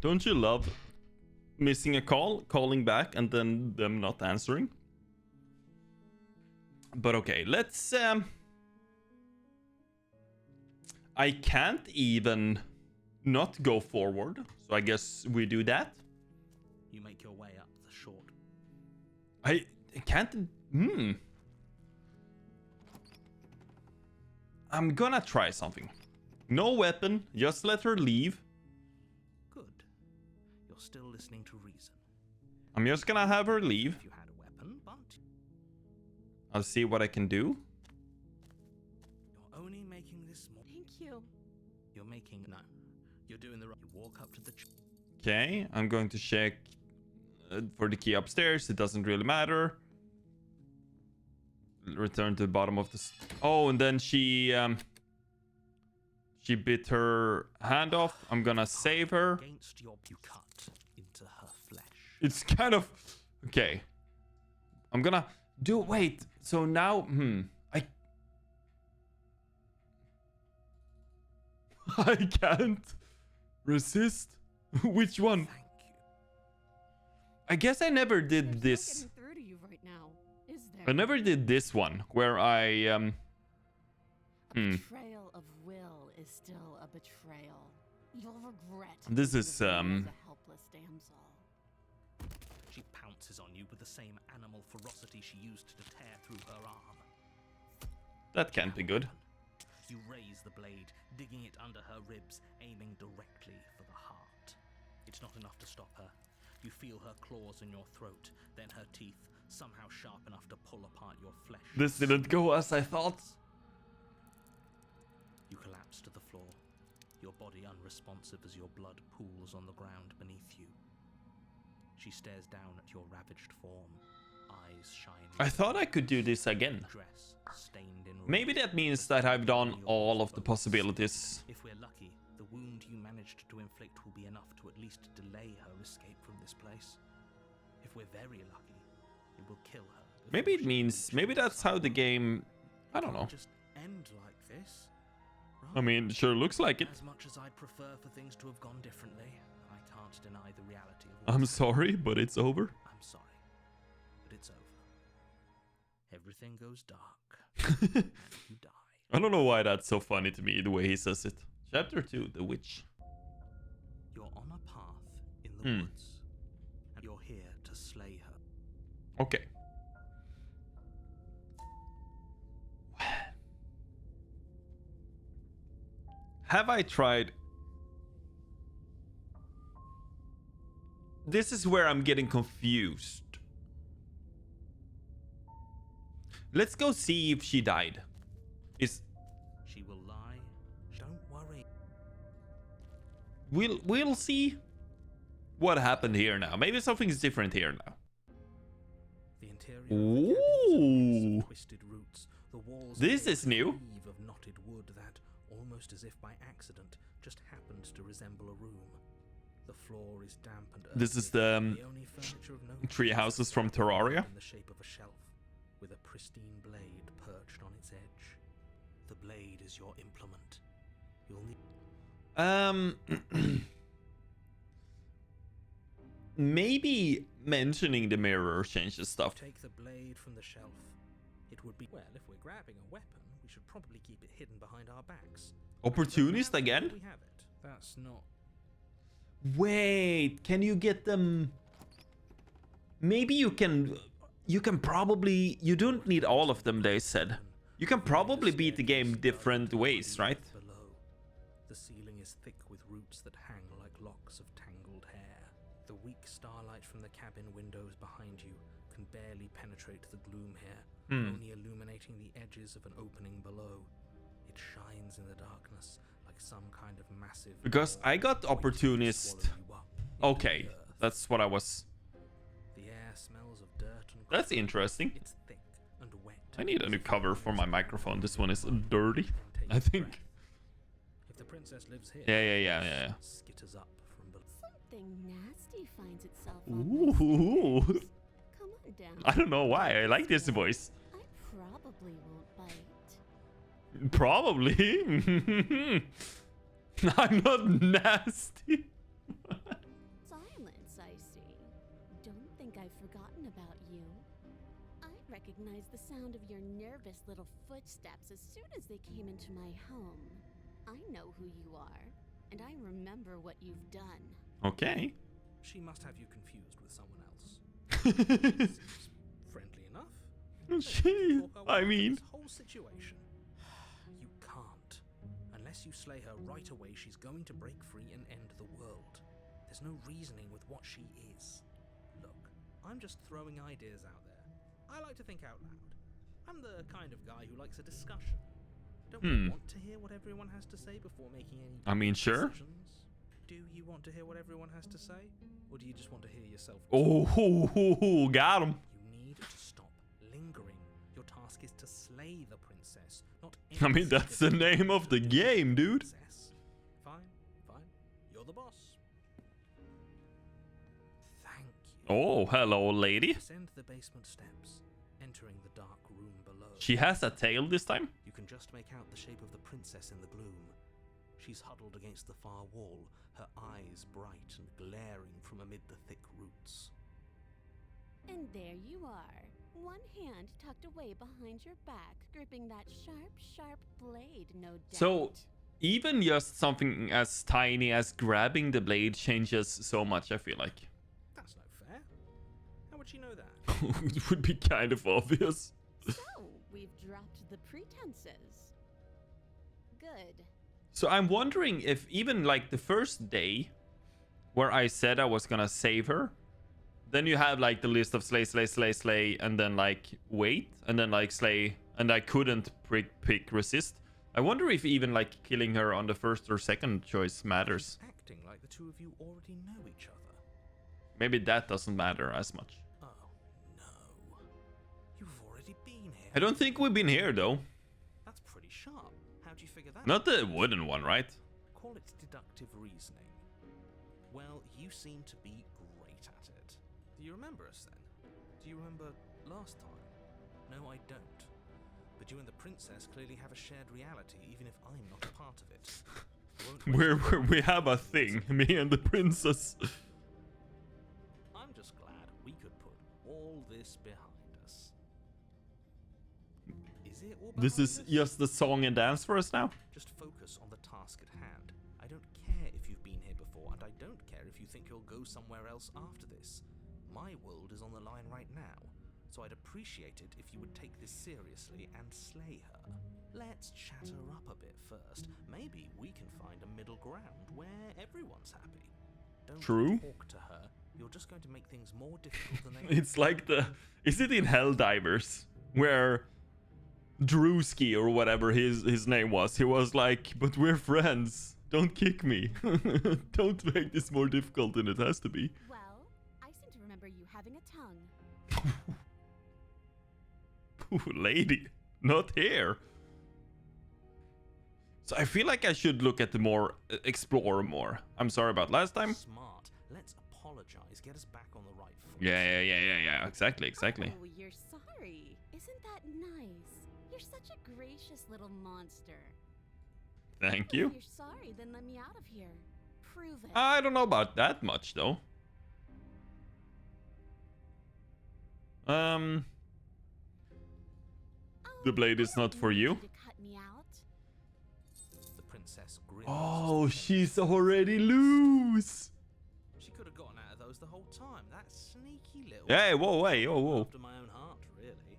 Don't you love missing a call, calling back, and then them not answering? But okay, let's... I can't even not go forward, so I guess we do that. You make your way up the short. I can't... I'm gonna try something. No weapon, just let her leave. Good. You're still listening to reason. I'm just gonna have her leave. If you had a weapon, but I'll see what I can do. you're only making this more. Thank you. You're making no. You're doing the right. You walk up to the. Okay, I'm going to check for the key upstairs. It doesn't really matter. Return to the bottom of the... Oh, and then she bit her hand off. I'm gonna save her. Against your, you cut into her flesh. It's kind of... Okay. I'm gonna do... Wait. So now... I can't resist. Which one? Thank you. I guess I never did There's this. no getting through to you right now, is there? I never did this one where I A betrayal of will is still a betrayal. You'll regret. This is, the pain of a helpless damsel. She pounces on you with the same animal ferocity she used to tear through her arm. That can't be good. You raise the blade, digging it under her ribs, aiming directly for the heart. It's not enough to stop her. You feel her claws in your throat, then her teeth, somehow sharp enough to pull apart your flesh. This didn't go as I thought. You collapse to the floor, your body unresponsive as your blood pools on the ground beneath you. She stares down at your ravaged form, eyes shining. I thought I could do this again. Dress stained in Maybe that means that I've done all of the possibilities. If we're lucky, the wound you managed to inflict will be enough to at least delay her escape from this place. If we're very lucky, it will kill her. Maybe it means... Maybe that's how the game... I don't know. Just end like this. I mean, it sure looks like it. As much as I'd prefer for things to have gone differently, I can't deny the reality of I'm what's sorry, but it's over. I'm sorry, but it's over. Everything goes dark. And you die. I don't know why that's so funny to me, the way he says it. Chapter 2, The Witch. You're on a path in the woods, and you're here to slay her. Okay. Have I tried... This is where I'm getting confused. Let's go see if she died. Is... She will lie. Don't worry. We'll see what happened here now. Maybe something's different here now. The interior of the cabin is a maze Ooh. of twisted roots. The walls This are is new. a weave of knotted wood that, almost as if by accident, just happened to resemble a room. The floor is damp and earthy. This is the only furniture of note tree is houses a from stack of Terraria. wood in the shape of a shelf, with a pristine blade perched on its edge. The blade is your implement. You'll need. Maybe mentioning the mirror changes stuff. Take the blade from the shelf. It would be well if we're grabbing a weapon. We should probably keep it hidden behind our backs. Opportunist again? We have it. That's not. Wait, can you get them? Maybe you can probably, you don't need all of them, they said. You can probably beat the game different ways, right? Below. The ceiling is thick with roots that hang like locks of tangled hair. The weak starlight from the cabin windows behind you can barely penetrate the gloom here, only illuminating the edges of an opening below. It shines in the darkness like some kind of massive... Because I got swallow opportunist. you up into Okay, the earth. that's what I was. The air smells of dirt and That's concrete. interesting. It's thick and wet. I need a new cover for my microphone. This one is dirty, Take I a think. breath. If the princess lives here, Yeah. skitters up from below. Something nasty finds itself on my Ooh. stairs. Come on down. I don't know why. I like this voice. I probably won't bite. Probably. I'm not nasty. forgotten about you. I recognized the sound of your nervous little footsteps as soon as they came into my home. I know who you are, and I remember what you've done. Okay. She must have you confused with someone else. Seems friendly enough. She, Talk our way I out of mean, this whole situation. You can't. Unless you slay her right away, she's going to break free and end the world. There's no reasoning with what she is. Look, I'm just throwing ideas out there. I like to think out loud. I'm the kind of guy who likes a discussion. Don't we want to hear what everyone has to say before making any I mean, sure. decisions? Do you want to hear what everyone has to say? Or do you just want to hear yourself? Oh, got him. You need to stop lingering. Your task is to slay the princess, not I mean, that's the name of the game, dude. Princess. Fine, fine. You're the boss. Thank you. Oh, hello, lady. Descend the basement steps, entering the dark room below. She has a tail this time. You can just make out the shape of the princess in the gloom. She's huddled against the far wall, her eyes bright and glaring from amid the thick roots. And there you are, one hand tucked away behind your back, gripping that sharp, sharp blade, no doubt. So, even just something as tiny as grabbing the blade changes so much, I feel like. That's no fair. How would she know that? It would be kind of obvious. So, we've dropped the pretenses. Good. So I'm wondering if even like the first day where I said I was gonna save her, then you have like the list of slay, slay, slay, slay, and then like wait, and then like slay, and I couldn't pick resist. I wonder if even like killing her on the first or second choice matters. Acting like the two of you already know each other. Maybe that doesn't matter as much. Oh, no. You've already been here. I don't think we've been here though. That's pretty sharp. How'd you figure that Not the wooden one, right? Call it deductive reasoning. Well, you seem to be great at it. Do you remember us then? Do you remember last time? No, I don't. But you and the princess clearly have a shared reality, even if I'm not a part of it. I won't waste We have a thing, me and the princess. I'm just glad we could put all this behind us. Is it all behind This is us? just the song and dance for us now. Just focus on the task at hand. I don't care if you've been here before, and I don't care if you think you'll go somewhere else after this. My world is on the line right now, so I'd appreciate it if you would take this seriously and slay her. Let's chat her up a bit first. Maybe we can find a middle ground where everyone's happy. Don't True. talk to her. You're just going to make things more difficult than they It's like the... Is it in Helldivers? Where Drewski or whatever his name was, he was like, but we're friends. Don't kick me. Don't make this more difficult than it has to be. Well, I seem to remember you having a tongue. Ooh, lady, not here. So I feel like I should look at the more, explore more. I'm sorry about last time. Smart. Let's apologize. Get us back on the right foot. Yeah. Exactly. Oh, you're sorry. Isn't that nice? You're such a gracious little monster. Thank If you. you're sorry, then let me out of here. Prove it. I don't know about that much though. Oh, The blade is I not don't for need you. to cut me out. The princess grins. Oh, she's already loose. She could have gotten out of those the whole time. That sneaky little. Hey, whoa, hey, whoa. After my own heart, really.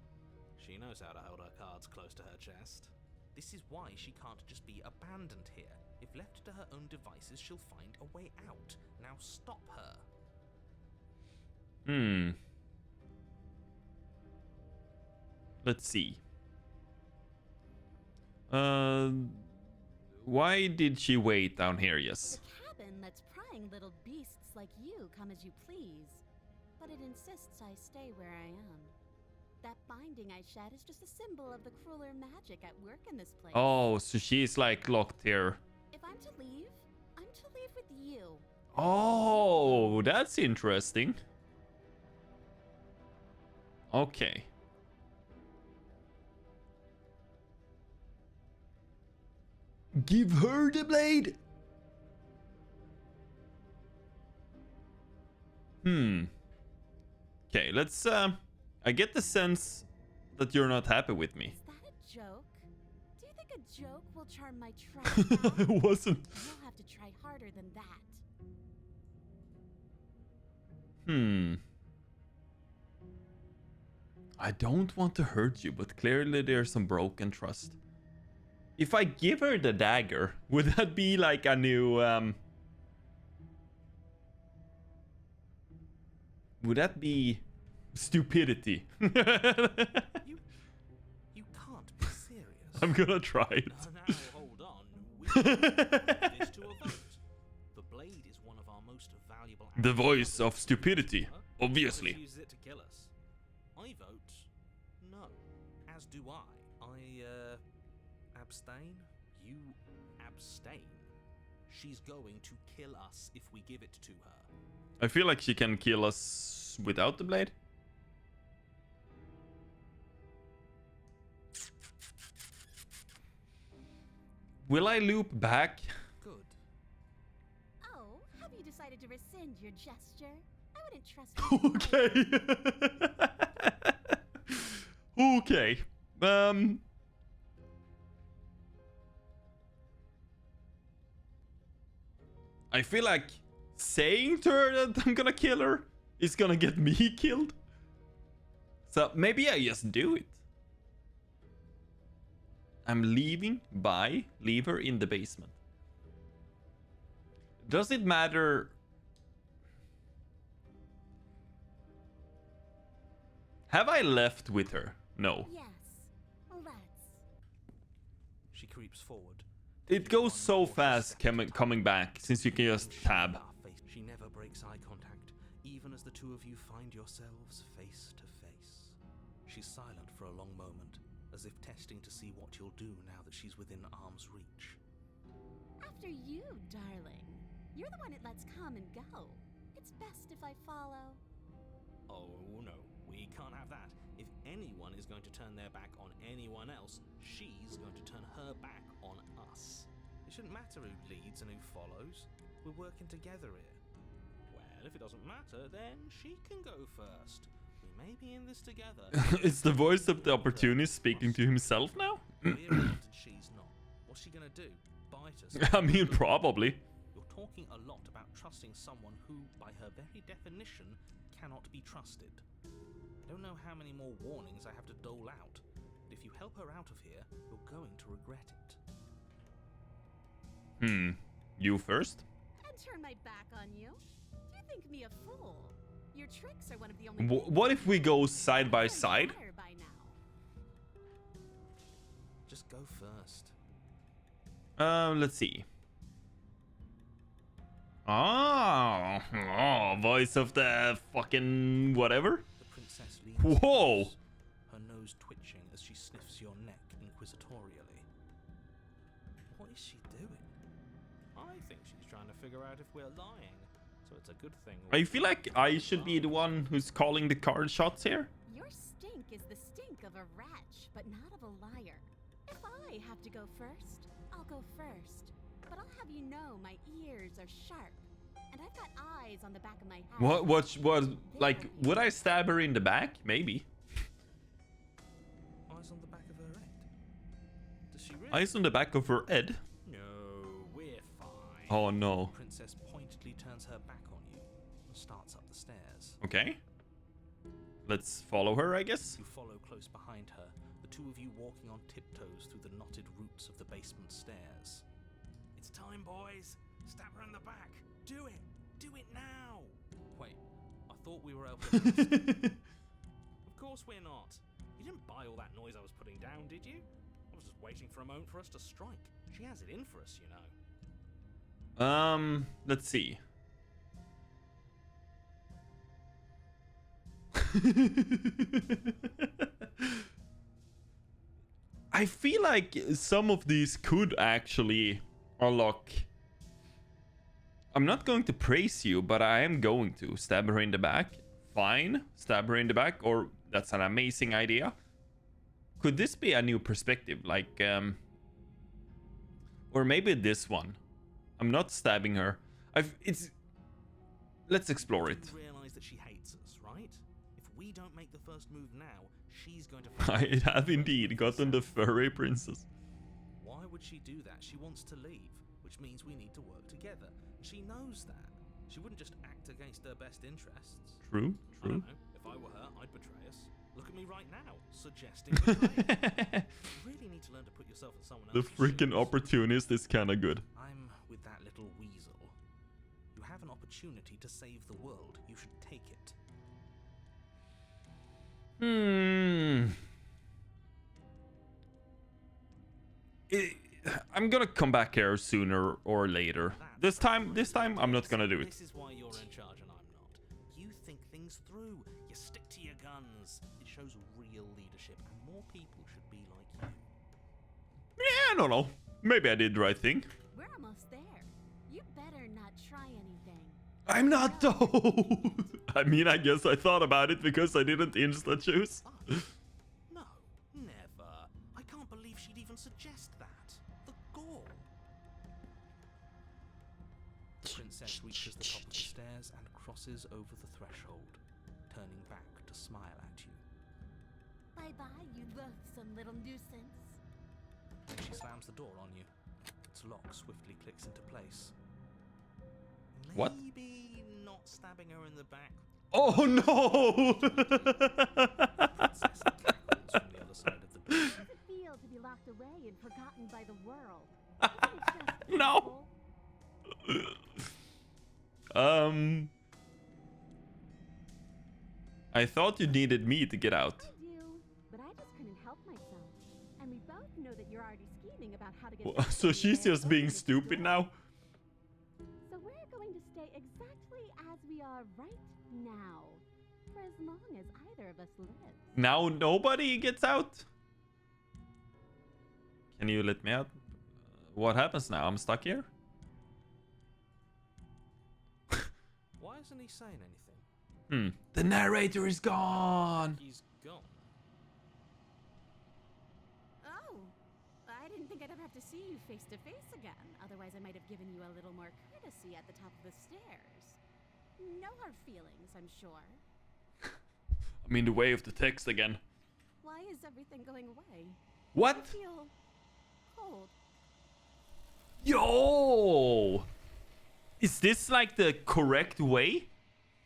She knows how to hold her cards close to her chest. This is why she can't just be abandoned here. If left to her own devices, she'll find a way out. Now stop her. Let's see. Why did she wait down here? Yes. The cabin lets prying little beasts like you come as you please, but it insists I stay where I am. That binding I shed is just a symbol of the crueler magic at work in this place. Oh, so she's like locked here. If I'm to leave, I'm to leave with you. Oh, that's interesting. Okay. Give her the blade. Okay, let's I get the sense that you're not happy with me. Is that a joke? Do you think a joke will charm my trap? It wasn't. You'll have to try harder than that. I don't want to hurt you, but clearly there's some broken trust. If I give her the dagger, would that be like a new would that be stupidity? You can't be serious. I'm gonna try it. Now, hold on. We can put this to a vote. The blade is one of our most valuable. The voice of stupidity, obviously. Refuses it to kill us. I vote no. As do I. Abstain. You abstain. She's going to kill us if we give it to her. I feel like she can kill us without the blade. Will I loop back? Good. Oh, have you decided to rescind your gesture? I wouldn't trust you. Okay. Okay. I feel like saying to her that I'm gonna kill her is gonna get me killed. So maybe I just do it. I'm leaving. Bye. Leave her in the basement. Does it matter? Have I left with her? No. Yes. Let's. She creeps forward. It goes so fast coming back, since you can just tab. She never breaks eye contact, even as the two of you find yourselves face to face. She's silent for a long moment, as if testing to see what you'll do now that she's within arm's reach. After you, darling. You're the one it lets come and go. It's best if I follow. Oh no, we can't have that. If anyone is going to turn their back on anyone else, she's going to turn her back on us. It shouldn't matter who leads and who follows. We're working together here. Well, if it doesn't matter, then she can go first. We may be in this together. It's the voice of the opportunist speaking to himself now? We're around and she's not. What's she gonna do? Bite us? I mean, probably. You're talking a lot about trusting someone who, by her very definition, cannot be trusted. I don't know how many more warnings I have to dole out, but if you help her out of here, you're going to regret it. You first? And turn my back on you? Do you think me a fool? Your tricks are one of the only. What if we go side by side? By now. Just go first. Let's see. Oh, voice of the fucking whatever. The princess leans Whoa. close, her nose twitching as she sniffs your neck inquisitorially. What is she doing? I think she's trying to figure out if we're lying, so it's a good thing. I feel like I should be the one who's calling the card shots here. Your stink is the stink of a wretch, but not of a liar. If I have to go first, I'll go first. But I'll have you know my ears are sharp, and I've got eyes on the back of my head. What, like, would I stab her in the back? Maybe. Eyes on the back of her head. Does she really? Eyes on the back of her head? No, we're fine. Oh no. The princess pointedly turns her back on you and starts up the stairs. Okay. Let's follow her, I guess. You follow close behind her, the two of you walking on tiptoes through the knotted roots of the basement stairs. It's time, boys! Stab her in the back! Do it! Do it now! Wait, I thought we were able to... Of course we're not. You didn't buy all that noise I was putting down, did you? I was just waiting for a moment for us to strike. She has it in for us, you know. Let's see. I feel like some of these could actually unlock. I'm not going to praise you, but I am going to. Stab her in the back. Fine. Stab her in the back. Or that's an amazing idea. Could this be a new perspective? Like, or maybe this one. I'm not stabbing her. Let's explore it. You realize that she hates us, right? If we don't make the first move now, she's going to... I have indeed gotten the furry princess. Why would she do that? She wants to leave, which means we need to work together. She knows that. She wouldn't just act against her best interests. True, I true. don't know. If I were her, I'd betray us. Look at me right now, suggesting betrayal. You really need to learn to put yourself in someone The else's freaking shoes. opportunist is kind of good. I'm with that little weasel. You have an opportunity to save the world. You should take it. I'm gonna come back here sooner or later. This time, I'm not gonna do it. This is why you're in charge and I'm not. You think things through. You stick to your guns. It shows real leadership, and more people should be like you. Yeah, I don't know. Maybe I did the right thing. We're almost there. You better not try anything. I'm not though. I mean, I guess I thought about it because I didn't insta choose. No, never. I can't believe she'd even suggest that. The gall. The princess reaches the top of the stairs and crosses over the threshold, turning back to smile at you. Bye-bye, you loathsome little nuisance. Then she slams the door on you. Its lock swiftly clicks into place. What? Maybe not stabbing her in the back. Oh no! Princess cackles from the other side of the door. How does it feel to be locked away and forgotten by the world? Isn't it just No. awful? I thought you needed me to get out. I do, but I just couldn't help myself. And we both know that you're already scheming about how to get... Well, back so to she's where just being Otis stupid was. now. So we're going to stay exactly as we are right now, for as long as either of us lives. Now nobody gets out. Can you let me out? What happens now? I'm stuck here. Why isn't he saying anything? The narrator is gone. He's gone. Oh, I didn't think I'd ever have to see you face to face again. Otherwise, I might have given you a little more courtesy at the top of the stairs. No hard feelings, I'm sure. I'm in the way of the text again. Why is everything going away? I What? feel cold. Yo! Is this like the correct way?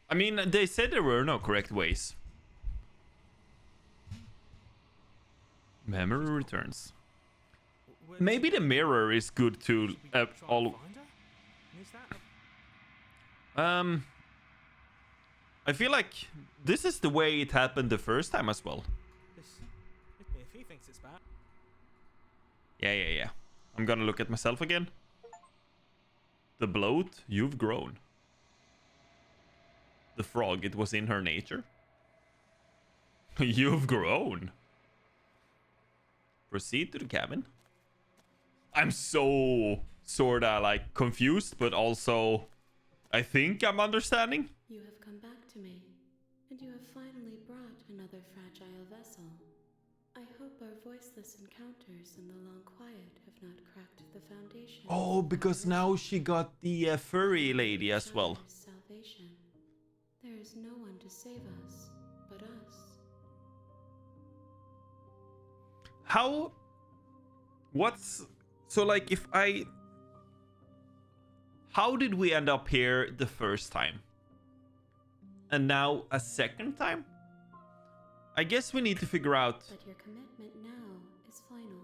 I mean, they said there were no correct ways. Memory returns. Where Maybe the mirror is good to should we try and all. find her? Is that I feel like this is the way it happened the first time as well. this? If he thinks it's bad. Yeah. I'm gonna look at myself again. The bloat, you've grown. The frog, it was in her nature. You've grown. Proceed to the cabin. I'm so sorta like confused, but also I think I'm understanding. You have come back to me, and you have finally brought another fragile vessel. I hope our voiceless encounters in the long quiet have not cracked the foundation. Oh, because now she got the furry lady as well. Salvation. There is no one to save us but us. How? What's... So, like, if I... How did we end up here the first time? And now a second time? I guess we need to figure out... But your commitment now is final.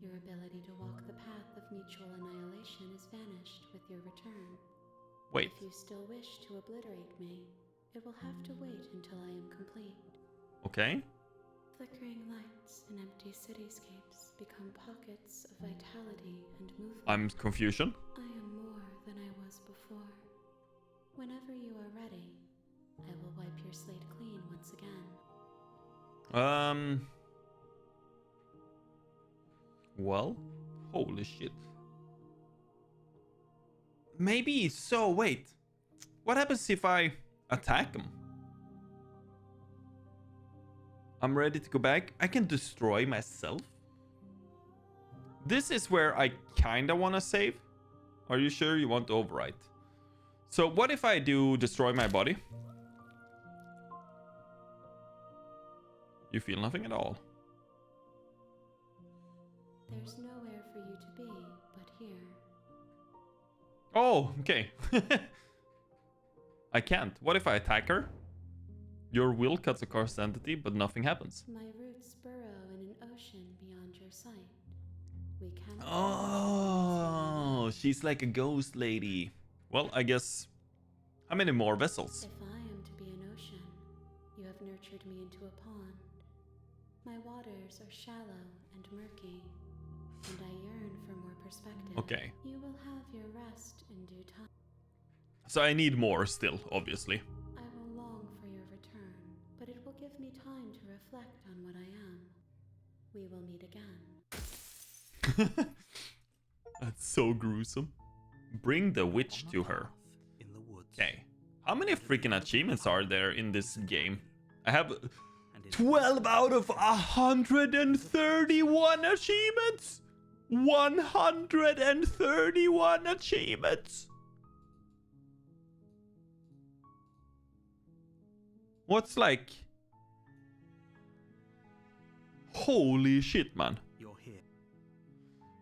Your ability to walk the path of mutual annihilation is vanished with your return. Wait. If you still wish to obliterate me, it will have to wait until I am complete. Okay. Flickering lights in empty cityscapes become pockets of vitality and movement. I'm confusion. I am more than I was before. Whenever you are ready, I will wipe your slate clean once again. Well, holy shit. Maybe so. Wait. What happens if I attack him? I'm ready to go back. I can destroy myself. This is where I kinda wanna save. Are you sure you want to overwrite? So what if I do destroy my body? You feel nothing at all. There's nowhere for you to be but here. Oh, okay. I can't. What if I attack her? Your will cuts across the entity, but nothing happens. My roots burrow in an ocean beyond your sight. We cannot. Oh, she's like a ghost lady. Well, I guess. How many more vessels? If I am to be an ocean, you have nurtured me into a pond. My waters are shallow and murky, and I yearn for more perspective. Okay. You will have your rest in due time. So I need more still, obviously. I will long for your return, but it will give me time to reflect on what I am. We will meet again. That's so gruesome. Bring the witch to her. In the woods. Okay. How many freaking achievements are there in this game? I have 12 out of 131 achievements! 131 achievements! What's like... Holy shit, man. You're here.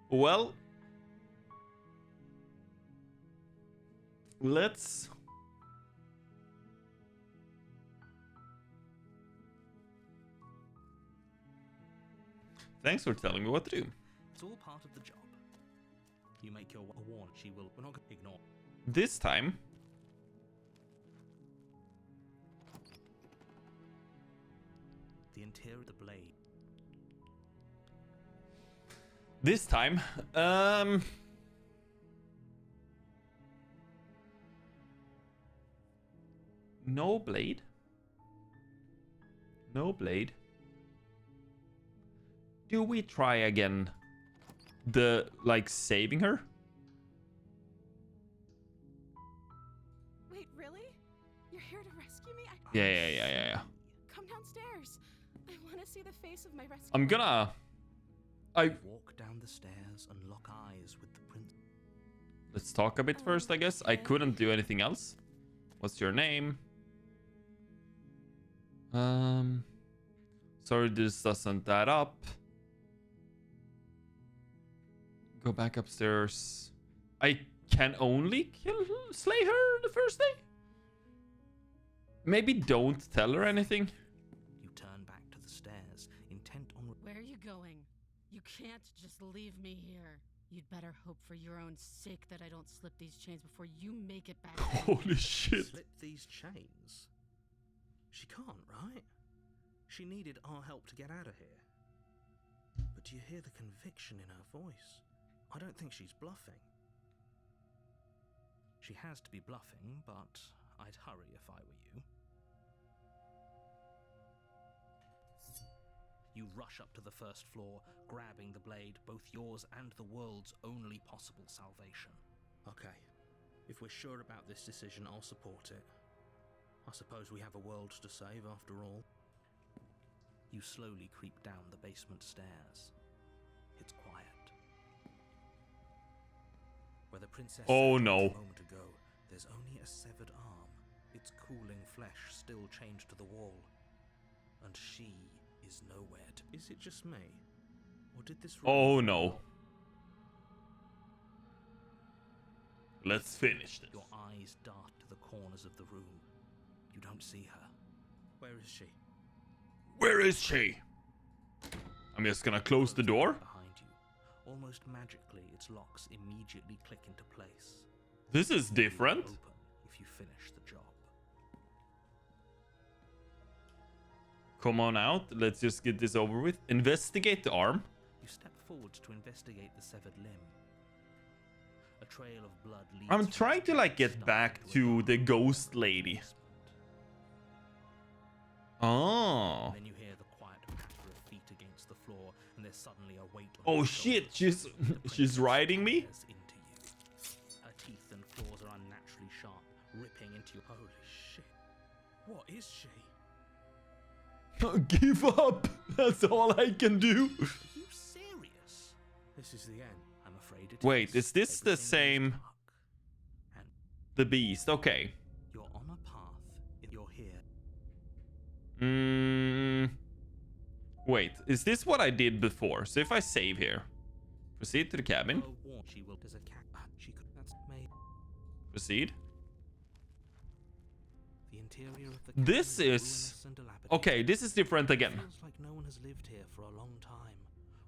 Well... Let's... Thanks for telling me what to do. It's all part of the job. You make your warn. She will. We're not going to ignore. This time... The interior of the blade. This time... No blade. No blade. Do we try again the, like, saving her? Wait, really? You're here to rescue me? Yeah. Come downstairs. I want to see the face of my rescue. I'm gonna... Walk down the stairs and lock eyes with the prince. Let's talk a bit first, I guess. I couldn't do anything else. What's your name? Sorry, this doesn't add up. Go back upstairs. I can only slay her the first day? Maybe don't tell her anything. You turn back to the stairs, intent on. Where are you going? You can't just leave me here. You'd better hope for your own sake that I don't slip these chains before you make it back. Holy shit. Slip these chains? She can't, right? She needed our help to get out of here. But do you hear the conviction in her voice? I don't think she's bluffing. She has to be bluffing, but I'd hurry if I were you. You rush up to the first floor, grabbing the blade, both yours and the world's only possible salvation. Okay, if we're sure about this decision, I'll support it. I suppose we have a world to save after all. You slowly creep down the basement stairs. It's quiet. Where the princess Oh, sat no. a moment ago, there's only a severed arm, its cooling flesh still chained to the wall. And she is nowhere to... Is it just me? Or did this... Oh no. Let's finish this. Your eyes dart to the corners of the room. You don't see her. Where is she? Where is she? I'm just gonna close the door. Behind you. Almost magically, its locks immediately click into place. This is different. Open if you finish the job. Come on out. Let's just get this over with. Investigate the arm. You step forward to investigate the severed limb. A trail of blood leads. I'm from trying to like get stump back into a to dark the ghost lady. basement. Oh. And then you hear the quiet patter of feet against the floor, and there's suddenly a weight on Oh your shit, shoulders. she's The she's princess riding me. stares into you. Her teeth and claws are unnaturally sharp, ripping into you. Holy shit. What is she? Give up. That's all I can do. Are you serious? This is the end. I'm afraid it Wait, is this the Everything goes same- dark. And The beast. Okay. you're on a path. You're here. Wait, is this what I did before? So if I save here, proceed to the cabin, She will. There's a cat. She could. That's made. proceed. The interior of the cabin This is ruinous and dilapidated. okay. This is different again. Feels like no one has lived here for a long time.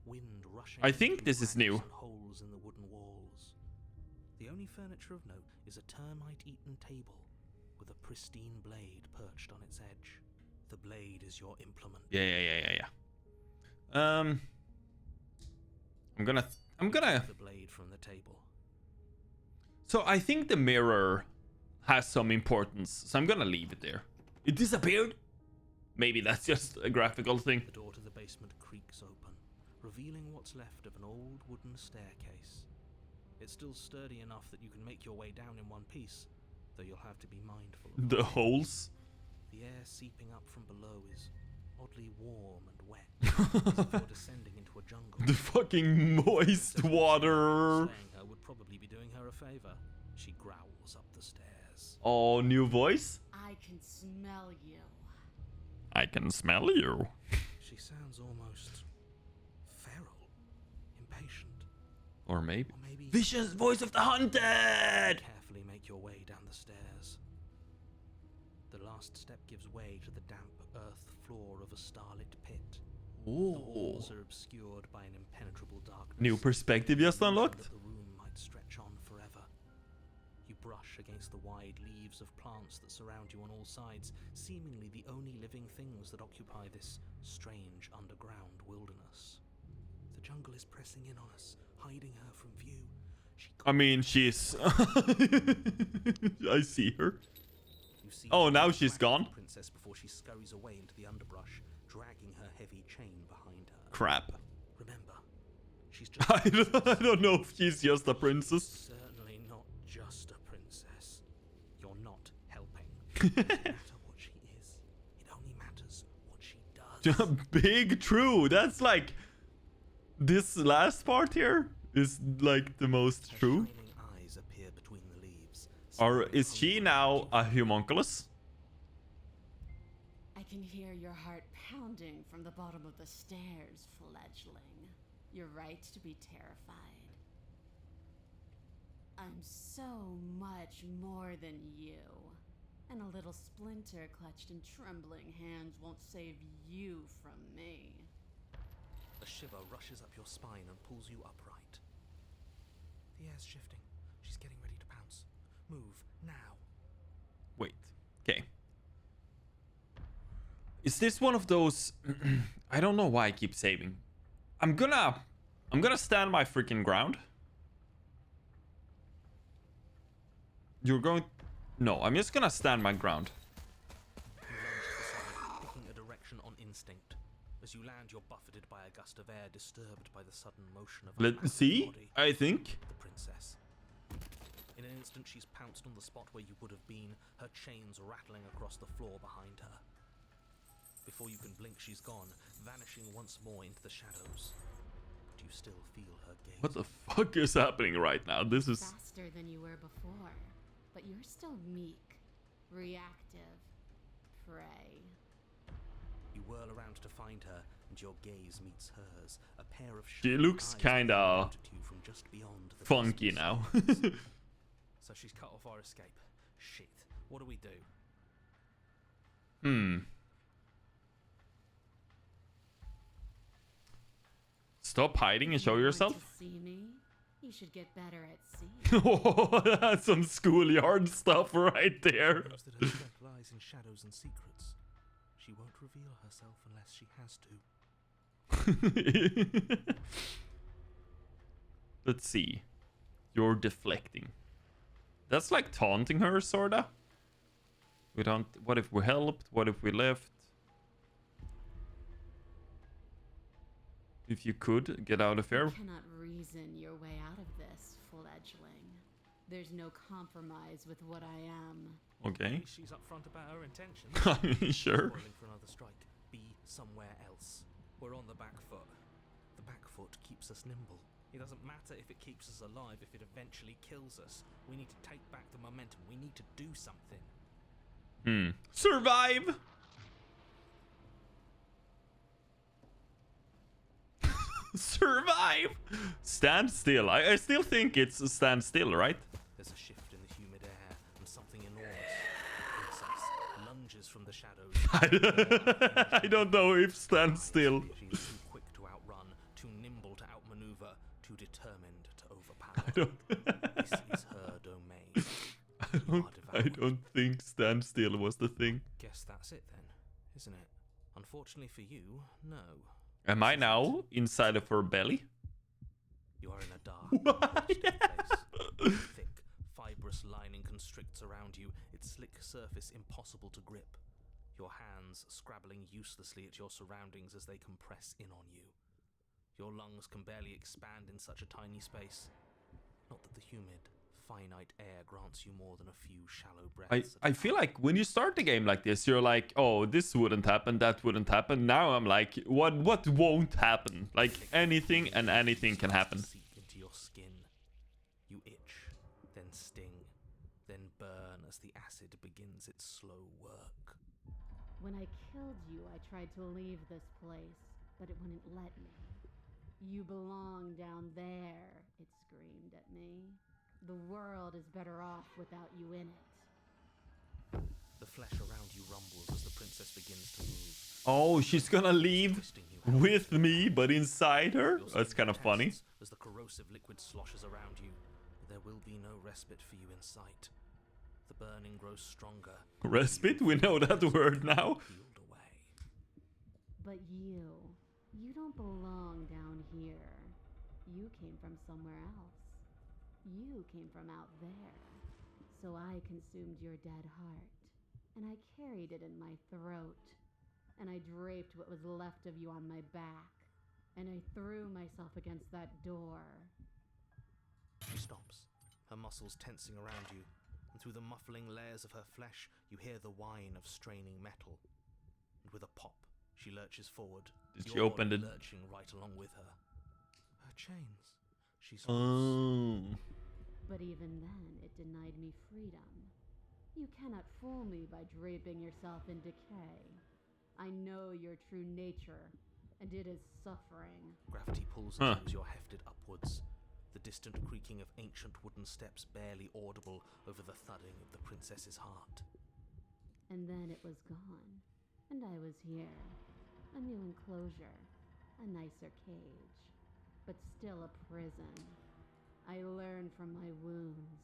Wind rushing. I think through this is cracks new. and holes in the wooden walls. The only furniture of note is a termite-eaten table with a pristine blade perched on its edge. The blade is your implement. Yeah. I'm gonna. The blade from the table. So I think the mirror has some importance. So I'm gonna leave it there. It disappeared. Maybe that's just a graphical thing. The door to the basement creaks open, revealing what's left of an old wooden staircase. It's still sturdy enough that you can make your way down in one piece, though you'll have to be mindful of The holes. the air seeping up from below is oddly warm and wet, as if you're descending into a jungle. The fucking moist water. Slaying her would probably be doing her a favor. She growls up the stairs. Oh, new voice. I can smell you. I can smell you. She sounds almost feral, impatient, Or maybe. or maybe Vicious voice of the hunted. carefully make your way down the stairs. The last step gives way to the damp earth floor of a starlit pit. The Ooh. walls are obscured by an impenetrable darkness. New perspective just The illusion unlocked. that the room might stretch on forever. You brush against the wide leaves of plants that surround you on all sides, seemingly the only living things that occupy this strange underground wilderness. The jungle is pressing in on us, hiding her from view. She I mean, she's. I see her. You see Oh, her now whack she's the gone. Princess before she scurries away into the underbrush, dragging her heavy chain behind her. Crap. Remember, she's just I don't know if she's just a princess. certainly not just a princess. You're not helping. It doesn't matter what she is. It only matters what she does. Big true. That's like. This last part here is like the most Her true. shining eyes appear between the leaves. Or staring is she hungry now at you. a homunculus? I can hear your heart pounding from the bottom of the stairs, fledgling. You're right to be terrified. I'm so much more than you. And a little splinter clutched in trembling hands won't save you from me. A shiver rushes up your spine and pulls you upright. The air's shifting. She's getting ready to pounce. Move now. Wait. Okay. Is this one of those? I don't know why I keep saving. I'm gonna stand my freaking ground. You're going. No, I'm just gonna stand my ground. You lunge to the side, picking a direction on instinct. As you land, you're buffeted by a gust of air, disturbed by the sudden motion of a Let's massive see. body. I think. The princess. In an instant, she's pounced on the spot where you would have been, her chains rattling across the floor behind her. Before you can blink, she's gone, vanishing once more into the shadows. But you still feel her gaze. What the fuck is happening right now? This is. Faster than you were before, but you're still meek, reactive, prey. You whirl around to find her, and your gaze meets hers. A pair of She shining looks eyes kinda peering out at you from just beyond the funky distance. now. So she's cut off our escape. Shit. What do we do? Stop hiding and show You want yourself. to see me? You should get better at seeing. Oh, that's some schoolyard stuff right there. Knows that her strength lies in shadows and secrets. She won't reveal herself unless she has to. Let's see. You're deflecting. That's like taunting her, sorta. We don't. What if we helped? What if we left? If you could get out of You here. cannot reason your way out of this, fledgling. There's no compromise with what I am. Okay. At least she's upfront about her intentions. Sure. Spoiling for another strike. Be somewhere else. We're on the back foot. The back foot keeps us nimble. It doesn't matter if it keeps us alive, if it eventually kills us. We need to take back the momentum. We need to do something. Survive. Stand still. I still think it's stand still, right? There's a shift in the humid air, and something enormous. The princess lunges from the shadows. I don't know if stand still. She is too quick to outrun, too nimble to outmaneuver, too determined to overpower. I don't. This is her domain. I don't think stand still was the thing. Guess that's it then, isn't it? Unfortunately for you, no. Am I now inside of her belly? You are in a dark, hostile place. Thick, fibrous lining constricts around you, its slick surface impossible to grip. Your hands scrabbling uselessly at your surroundings as they compress in on you. Your lungs can barely expand in such a tiny space. Not that the humid, finite air grants you more than a few shallow breaths. I feel like when you start the game like this, you're like, oh, this wouldn't happen, that wouldn't happen. Now I'm like, what won't happen? Like anything and anything can happen. Seep into your skin. You itch, then sting, then burn as the acid begins its slow work. When I killed you, I tried to leave this place, but it wouldn't let me. You belong down there, it screamed at me. The world is better off without you in it. The flesh around you rumbles as the princess begins to move. Oh, she's gonna leave with me, but inside her? That's kind of funny. As the corrosive liquid sloshes around you, there will be no respite for you in sight. The burning grows stronger. Respite? We know that word now. Peeled away. But you don't belong down here. You came from somewhere else. You came from out there. So I consumed your dead heart, and I carried it in my throat, and I draped what was left of you on my back, and I threw myself against that door. She stops, her muscles tensing around you, and through the muffling layers of her flesh, you hear the whine of straining metal. And with a pop, she lurches forward. Did she open the... lurching right along with her. Her chains. She's Oh. But even then, it denied me freedom. You cannot fool me by draping yourself in decay. I know your true nature, and it is suffering. Gravity pulls at you as you're hefted upwards. The distant creaking of ancient wooden steps barely audible over the thudding of the princess's heart. And then it was gone, and I was here. A new enclosure, a nicer cage, but still a prison. I learned from my wounds.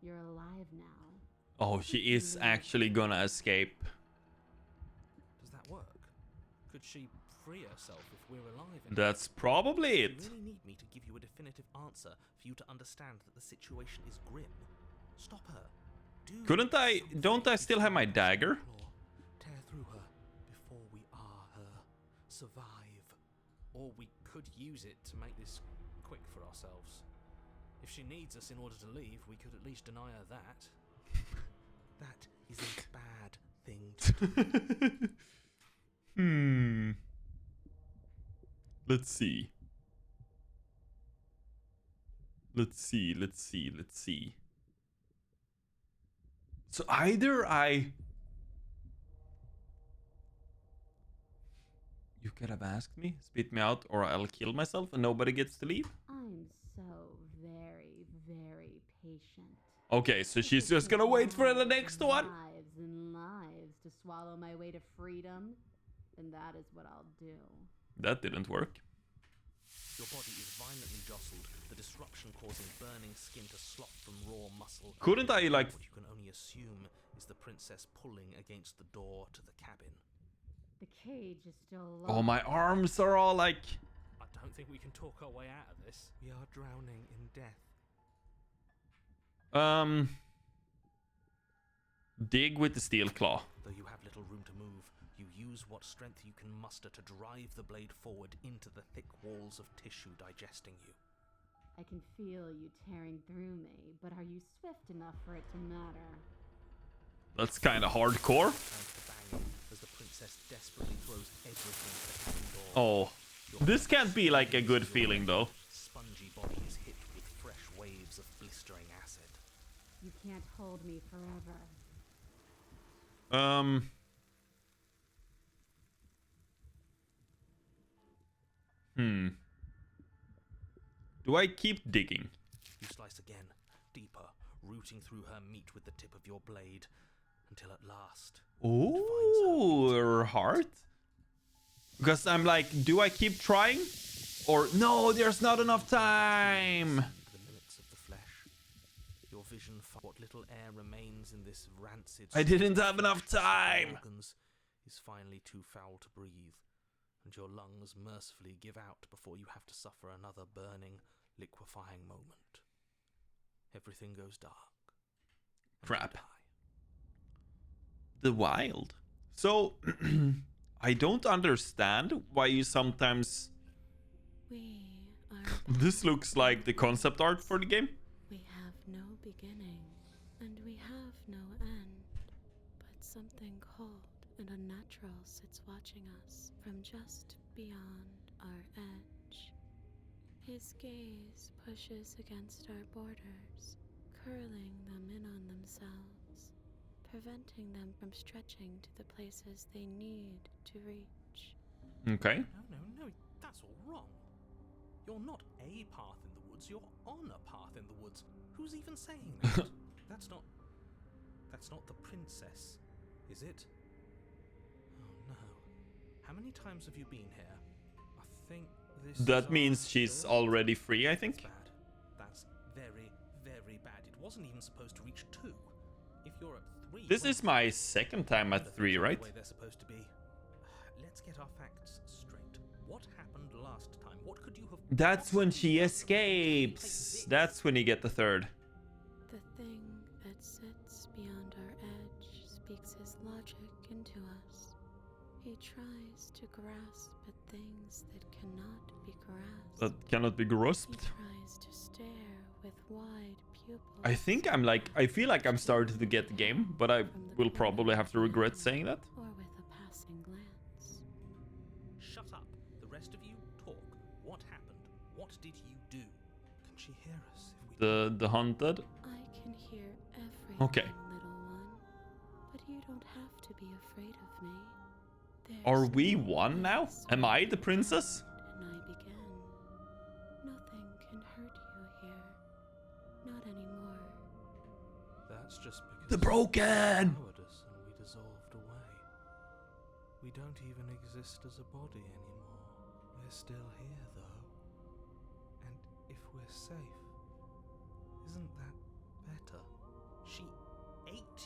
You're alive now. Oh, she is actually gonna escape. Does that work? Could she free herself if we're alive? That's probably it. You really need me to give you a definitive answer for you to understand that the situation is grim. Stop her. Don't I still have my dagger? Tear through her before we are her. Survive. Or we could use it to make this quick for ourselves. If she needs us in order to leave, we could at least deny her that. That is a bad thing to do. Let's see. Let's see. So either you could have asked me, spit me out, or I'll kill myself and nobody gets to leave. I'm so very, very patient. Okay, so she's just gonna wait for the next one. Lives and lives to swallow my way to freedom, then that is what I'll do. That didn't work. Your body is violently jostled, the disruption causing burning skin to slop from raw muscle. Couldn't I, like... What you can only assume is the princess pulling against the door to the cabin. The cage is still locked. Oh, my arms are all like... I don't think we can talk our way out of this. We are drowning in death. Dig with the steel claw. Though you have little room to move, you use what strength you can muster to drive the blade forward into the thick walls of tissue digesting you. I can feel you tearing through me, but are you swift enough for it to matter? That's kind of hardcore. As the princess desperately throws everything at the cabin door. Oh, this can't be like a good feeling though. Spongy body is hit with fresh waves of blistering acid. You can't hold me forever. Do I keep digging? You slice again, deeper, rooting through her meat with the tip of your blade, until at last... Ooh, her heart? Because I'm like, do I keep trying? Or no, there's not enough time. The minutes of the flesh. Your vision what little air remains in this rancid... I didn't have enough time. Organs is finally too foul to breathe, and your lungs mercifully give out before you have to suffer another burning, liquefying moment. Everything goes dark. Crap. The wild. So, I don't understand why you sometimes... We are. This looks like the concept art for the game. We have no beginning, and we have no end. But something cold and unnatural sits watching us from just beyond our edge. His gaze pushes against our borders, curling them in on themselves, preventing them from stretching to the places they need to reach. Okay. No, that's all wrong. You're not a path in the woods, you're on a path in the woods. Who's even saying that? That's not the princess, is it? Oh no. How many times have you been here? I think this That means she's already free, I think. That's bad. That's very, very bad. It wasn't even supposed to reach 2. If you're at 3... This is my second time at 3, right? The way they're supposed to be. Let's get our facts straight. What happened last time? What could you have... That's when she escapes. That's when you get the 3rd. The thing that sits beyond our edge speaks his logic into us. He tries to grasp at things that cannot be grasped. That cannot be He grasped. tries to stare with wide pupils. I think I'm like, I feel like I'm starting to get the game, but I will probably have to regret saying that. Or with a passing glance. Shut up. The rest of you, talk. What happened? What did you do? Can she hear us if we... The hunted. I can hear everything, Okay. little one. But you don't have to be afraid of me. Are There's we no one now? place Am I the princess? and I begin. Nothing can hurt you here. Not anymore. That's just because... The broken! You lowered us and we dissolved away. We don't even exist as a body anymore. We're still here, though. And if we're safe, isn't that better? She ate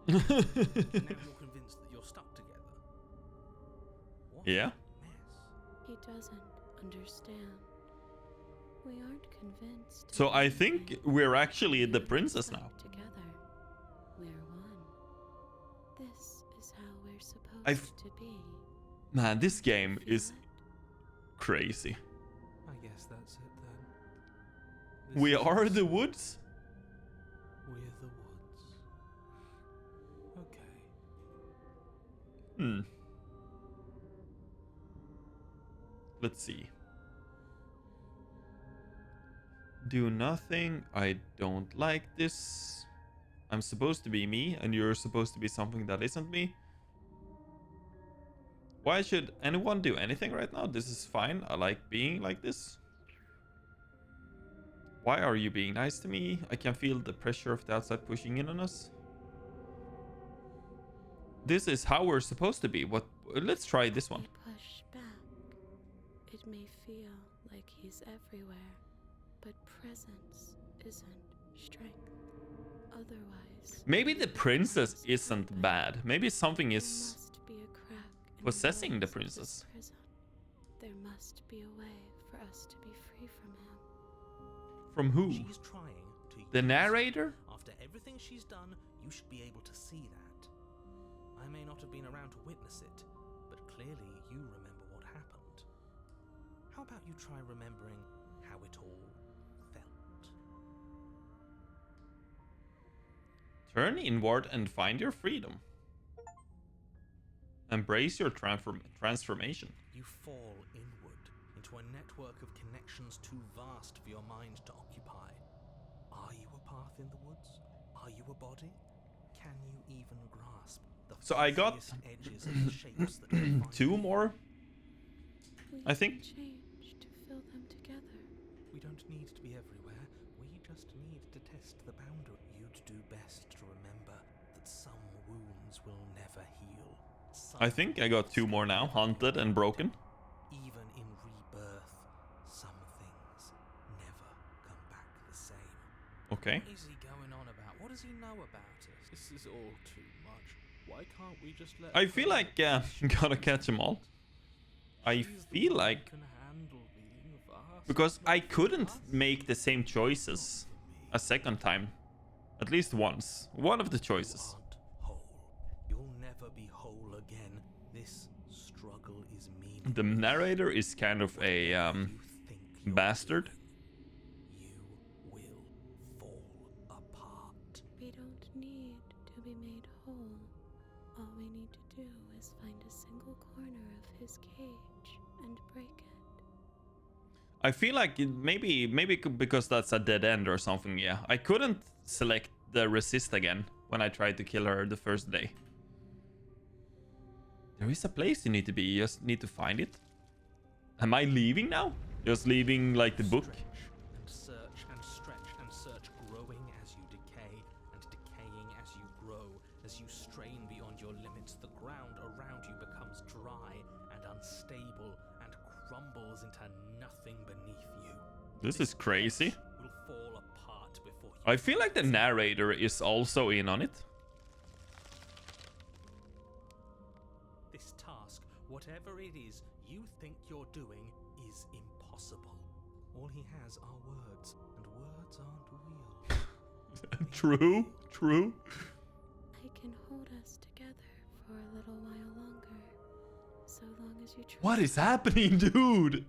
you. Now you're convinced that you're stuck together. What Yeah. a mess. He doesn't understand. We aren't convinced. So I think we're actually the princess now. Together, we're one. This is how we're supposed I've- to be. Man, this game Feel is it? crazy. I guess that's it then. We This are is- the woods? We're the woods. Okay. Hmm. Let's see. Do nothing. I don't like this. I'm supposed to be me, and you're supposed to be something that isn't me. Why should anyone do anything right now? This is fine. I like being like this. Why are you being nice to me? I can feel the pressure of the outside pushing in on us. This is how we're supposed to be. What? Let's try this one. We push back. It may feel like he's everywhere, but presence isn't strength. Otherwise, Maybe the princess isn't bad. Maybe something there is must be a crack in possessing the walls of this princess. prison. There must be a way for us to be free from him. From who? She's trying to use The us. narrator? After everything she's done, you should be able to see that. I may not have been around to witness it, but clearly you remember what happened. How about you try remembering how it all felt? Turn inward and find your freedom. Embrace your transformation. You fall inward into a network of connections too vast for your mind to occupy. Are you a path in the woods? Are you a body? Can you even grasp the So I got fuzziest edges of the shapes that define 2 you? more. We I think- can change to fill them together. We don't need to be everywhere. We just need to test the boundary. You'd do best to remember that some wounds will never heal. I think I got 2 more now, haunted and broken. Even in rebirth, some things never come back the same. Okay. What is he going on about? What does he know about us? This is all too much. Why can't we just let... I feel like gotta catch them all. I feel like because I couldn't make the same choices a second time, at least once. One of the choices. You aren't whole. You'll never be whole again. This struggle is meaningless. The narrator is kind of a You think you're bastard. doing, you will fall apart. We don't need to be made whole. All we need to do is find a single corner of his cage and break it. I feel like maybe because that's a dead end or something. Yeah, I couldn't select the resist again when I tried to kill her the first day. There is a place you need to be. You just need to find it. Am I leaving now? Just leaving like the book? Stretch and stretch and search, growing as you decay and decaying as you grow. As you strain beyond your limits, the ground around you becomes dry and unstable and crumbles into nothing beneath you. This is crazy. Will fall apart before you. I feel like the narrator is also in on it. This task, whatever it is you think you're doing, is impossible. All he has are words, and words aren't real. True, true. I can hold us together for a little while longer, so long as you trust. What is happening, dude?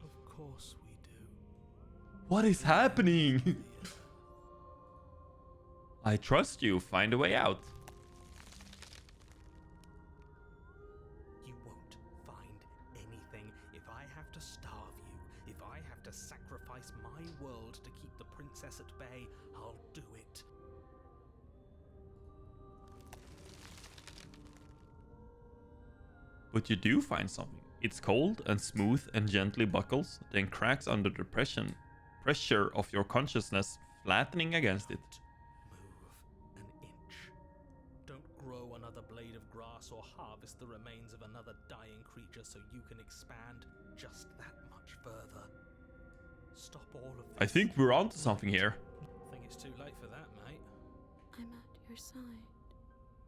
Of course we do. What is happening? I trust you. Find a way out. You won't find anything if I have to starve you. If I have to sacrifice my world to keep the princess at bay, I'll do it. But you do find something. It's cold and smooth and gently buckles, then cracks under the pressure of your consciousness, flattening against it. Move an inch. Don't grow another blade of grass or harvest the remains of another dying creature so you can expand just that much further. Stop all of this. I think we're onto something here. I think it's too late for that, mate. I'm at your side.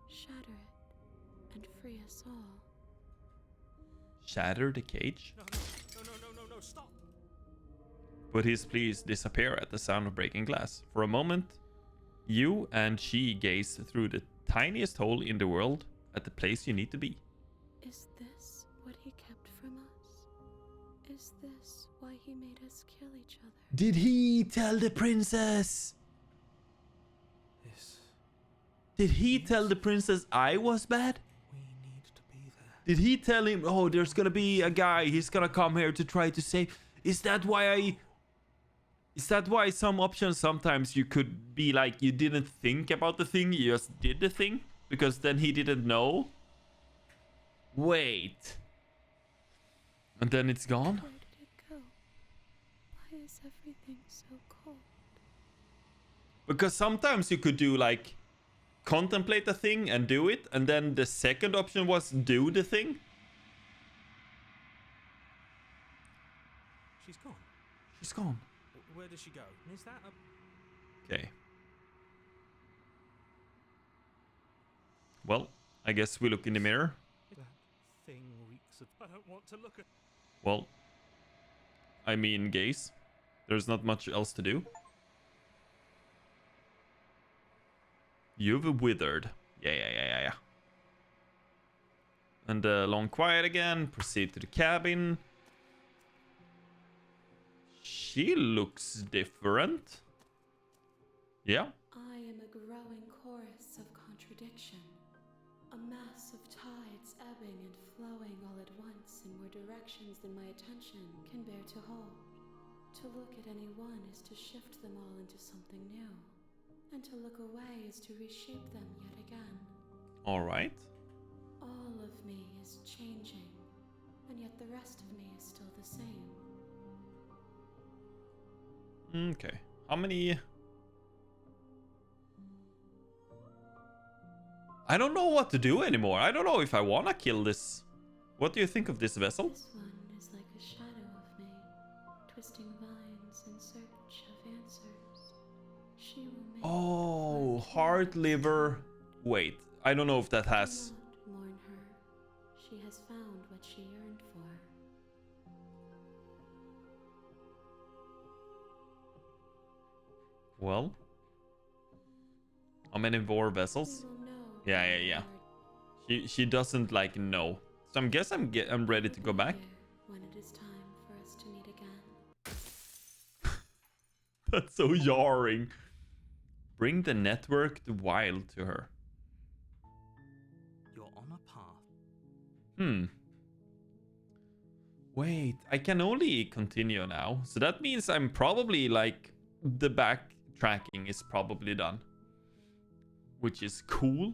Shatter it and free us all. Shatter the cage? No, stop! But his pleas disappear at the sound of breaking glass. For a moment, you and she gaze through the tiniest hole in the world at the place you need to be. Is this what he kept from us? Is this why he made us kill each other? Did he tell the princess? This. Did he tell the princess I was bad? We need to be there. Did he tell him, oh, there's gonna be a guy, he's gonna come here to try to save... Is that why some options sometimes you could be like, you didn't think about the thing, you just did the thing? Because then he didn't know? Wait. And then it's gone? Where did it go? Why is everything so cold? Because sometimes you could do like, contemplate the thing and do it, and then the second option was do the thing. She's gone. She's gone. Where does she go? Is that a... Okay. Well, I guess we look in the mirror. That thing reeks of... I don't want to look at... Well, I mean, gaze. There's not much else to do. You've withered. Yeah. And long quiet again. Proceed to the cabin. She looks different. Yeah. I am a growing chorus of contradiction. A mass of tides ebbing and flowing all at once in more directions than my attention can bear to hold. To look at any one is to shift them all into something new. And to look away is to reshape them yet again. Alright. All of me is changing, and yet the rest of me is still the same. Okay. How many? I don't know what to do anymore. I don't know if I want to kill this. What do you think of this vessel? This one is like a shadow of me, twisting vines in search of answers. She will make Oh, flesh heart, and liver. Wait, I don't know if that do has. not mourn her. She has found what she yearned for. Well, how many more vessels? We will know Yeah. She doesn't like know. So I guess I'm ready to go back. when it is time for us to meet again. That's so jarring. Bring the network to wild to her. You're on a path. Wait, I can only continue now. So that means I'm probably like the backtracking is probably done. Which is cool.